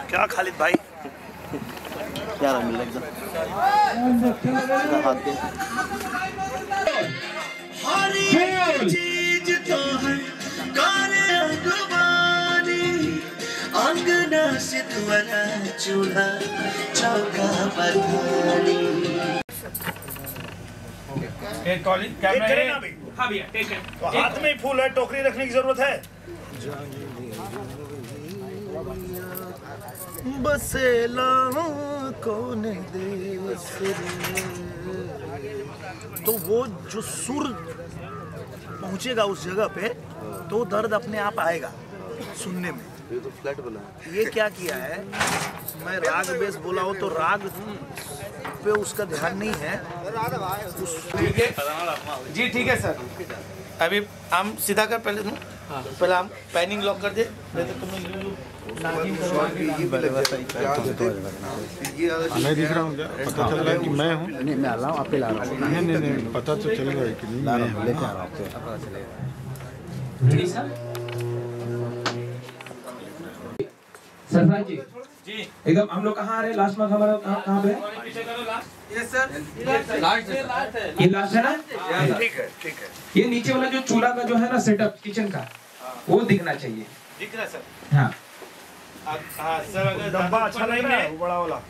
क्या खालिद भाई क्या रहा मिल रहा एकदम हाथ हर चीज तो है अंगना से तुम्हारा चूल्हा चौका बधानी। हाँ भैया टेक है। तो हाथ में ही फूल है, टोकरी रखने की जरूरत है? बसेला कौन देश तो वो जो सुर पहुंचेगा उस जगह पे तो दर्द अपने आप आएगा सुनने में। ये तो फ्लैट बना है। ये क्या किया है, मैं राग बेस बोला हो तो राग पे उसका ध्यान नहीं है। जी ठीक है सर। अभी हम सीधा कर पहले तुम पहले हम पैनिंग लॉक कर दे। मैं दिख रहा हूँ क्या? पता चल रहा है कि मैं हूँ? नहीं मैं आ रहा हूँ, आपके ला रहा हूँ। नहीं पता तो चल रहा है कि नहीं मैं हूँ। लेके आ रहा हूँ आपके, पता चलेगा। सरफराज जी एकदम हम लोग कहाँ आ रहे हैं? लास्ट में हमारा कहाँ पे है? ये सर लास्ट है। ये लास्ट है ना? ठीक है ठीक है। ये नीचे वाला जो चूल्हा का जो है ना सेटअप किचन का वो दिखना चाहिए। दिख रहा है सर? हाँ हाँ सर। अगर डब्बा अच्छा नहीं है वो बड़ा वाला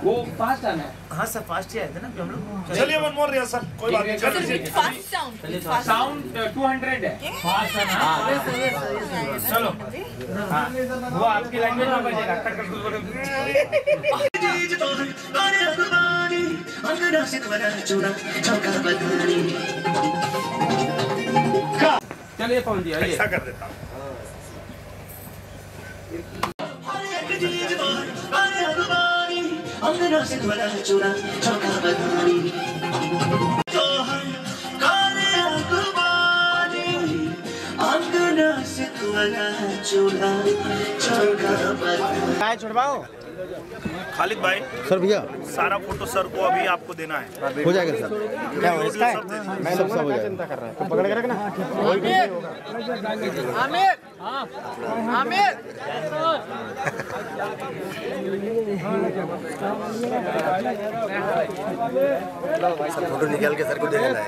वो फास्ट आना है। हाँ सर फास्ट ही आए थे ना हम लोग। चलिए वन मोर रिहर्सल कोई बात नहीं। साउंड 200 है। फास्ट है ना? चलो हाँ वो आपकी लैंग्वेज में बजेगा। चलिए पहुंच दिया। ऐसा कर देता हूँ। अंगना से तुम्हारा चूड़ा चौका बधानी तो हम काले अखबारी अंगना से तुम्हारा चूड़ा चौका बधानी। काय छुड़वाओ खालिद भाई सर भैया सारा फोटो सर को अभी आपको देना है। हो जाएगा सर। क्या हो इसका है? मैं सब हो जाएगा। चिंता कर रहा है तो पकड़ के रखना। आमिर आमिर फोटो निकाल के सर को दे देना है।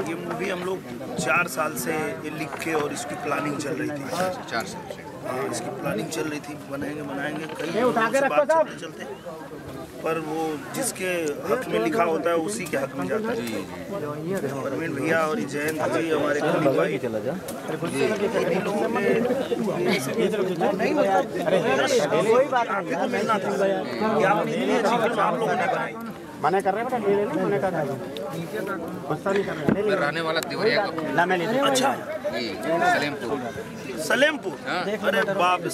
ये मूवी हम लोग 4 साल से ये लिख के और इसकी प्लानिंग चल रही थी। 4 साल से इसकी प्लानिंग चल रही थी, बनाएंगे कई लोगों से बात चलते पर वो जिसके हक में लिखा होता है उसी के हक में जाता है। परवीन भैया और जयंत भाई हमारे भाई चला जा। इन्हीं लोगों में कोई बात नहीं मिलना था। ये आपने इतनी अच्छी फिल्म आप लोगों ने बनाई। मना कर रहे हैं बेटा ले लेना मना कर रहा है गुस्सा नहीं कर रहे हैं। रहने वाला देवरिया का ना मैं ले अच्छा सलेमपुर अरे बाप रे।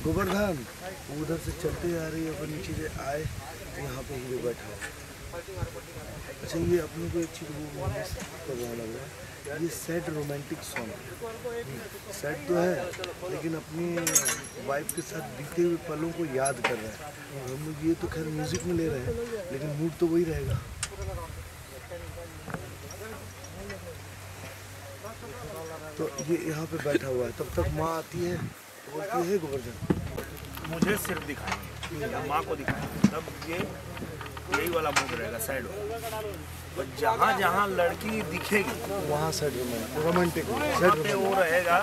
गोवर्धन उधर से चलते आ रही है और नीचे से आए यहाँ पे हीरो बैठा है। अच्छा ये अपने को एक चीज़ वो बताना लगा, ये सैड रोमांटिक सॉन्ग सैड तो है लेकिन अपनी वाइफ के साथ बीते हुए पलों को याद कर रहा है। हम लोग ये तो खैर म्यूजिक में ले रहे हैं लेकिन मूड तो वही रहेगा। तो ये यहाँ पे बैठा हुआ है, तब तक माँ आती है बोलती है गोवर्धन मुझे सिर्फ दिखाएंगे या माँ को दिखाएंगे तब ये यही वाला मूड रहेगा साइड वाला। और जहाँ जहाँ लड़की दिखेगी वहाँ सैड रोमांटिक वहाँ पे वो रहेगा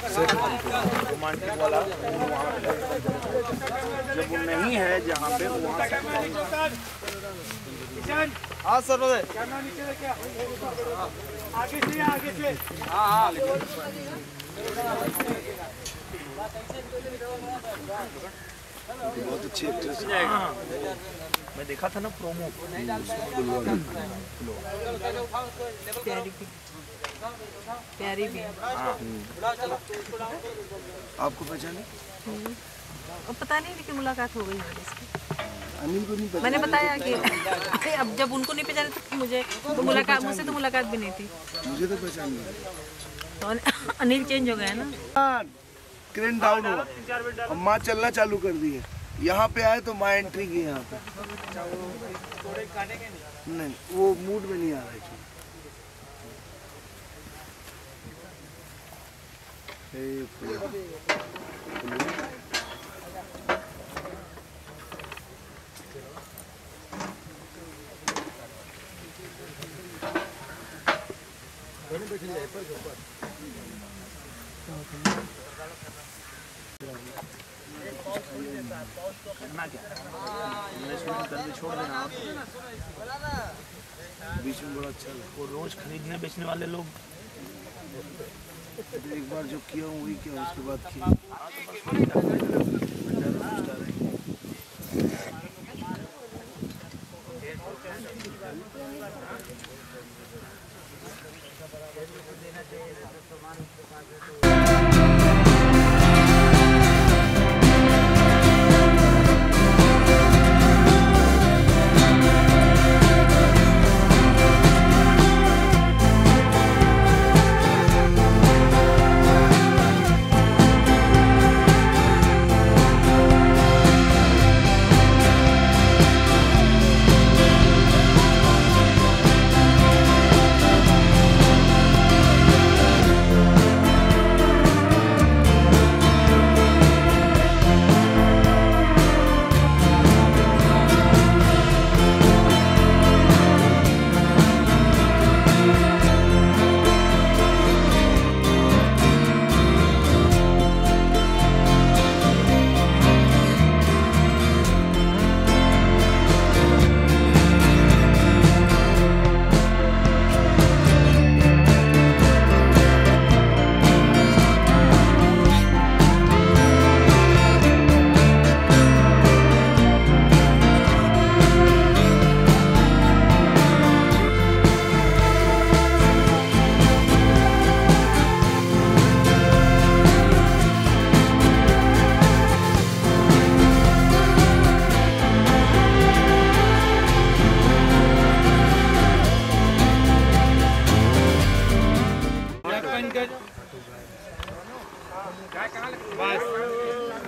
उसको रोमांटिक वाला वहाँ पे जब वो नहीं है जहाँ पे वहाँ से हाँ सर आगे से हाँ बहुत अच्छी एक्ट्रेस है। मैं देखा था ना प्रोमो। प्यारी भी आपको पहचाने? पता नहीं, लेकिन मुलाकात हो गई मेरी इसकी। अनिल को नहीं पहचाने? मैंने बताया कि अब जब उनको नहीं पहचाने तो मुझे तो मुझसे तो मुलाकात भी नहीं थी। मुझे तो पहचान नहीं। तो अनिल चेंज हो गया है ना। क्रेन डाउन हुआ, अब माँ चलना चालू कर दी है। यहाँ पे आए तो माँ एंट्री की यहाँ पे। नहीं, वो मूड में नहीं आ रहा है। करना क्या इन्वेस्टमेंट करके छोड़ देना। बीच में बड़ा अच्छा लगा। वो रोज खरीदने बेचने वाले लोग एक बार जो किया हूँ वही किया, उसके बाद किया।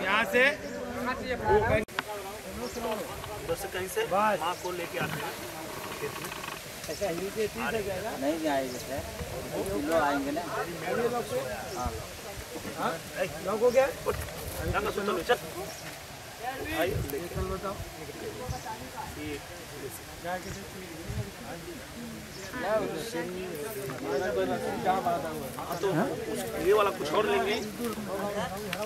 यहाँ से उधर से कहीं से माँ को लेके आते हैं नहीं जाएंगे सर, किलो आएंगे ना। लोग हो गया चल तो ये वाला कुछ और लेंगे।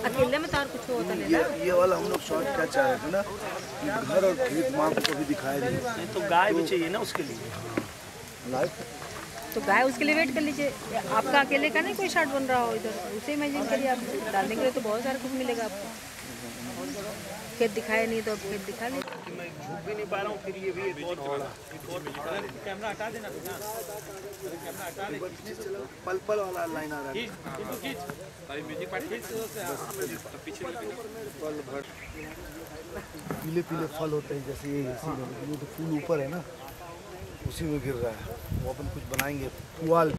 अकेले में तार कुछ होता लेना। ये वाला हम लोग शॉर्ट क्या चाह रहे थे ना, कि घर और खेत माँ को कभी दिखाया नहीं। तो गाय भी चाहिए ना उसके लिए। तो गाय उसके लिए वेट कर लीजिए। आपका अकेले का नहीं कोई शॉट बन रहा हो इधर, उसे इमेजिन करिए। आप डालने के लिए तो बहुत सारा कुछ मिलेगा आपको। खेत दिखाया नहीं तो अब खेत दिखा लीजिए। मैं झूठ भी नहीं पा रहा हूँ, फिर ये भी एक और कैमरा हटा देना, कैमरा हटा दे। पल पल वाला लाइन आ रहा है। पीले पीले फल होते हैं जैसे ये इसी में, ये तो फूल ऊपर है ना, उसी में गिर रहा है। वो अपन कुछ बनाएंगे पुआल।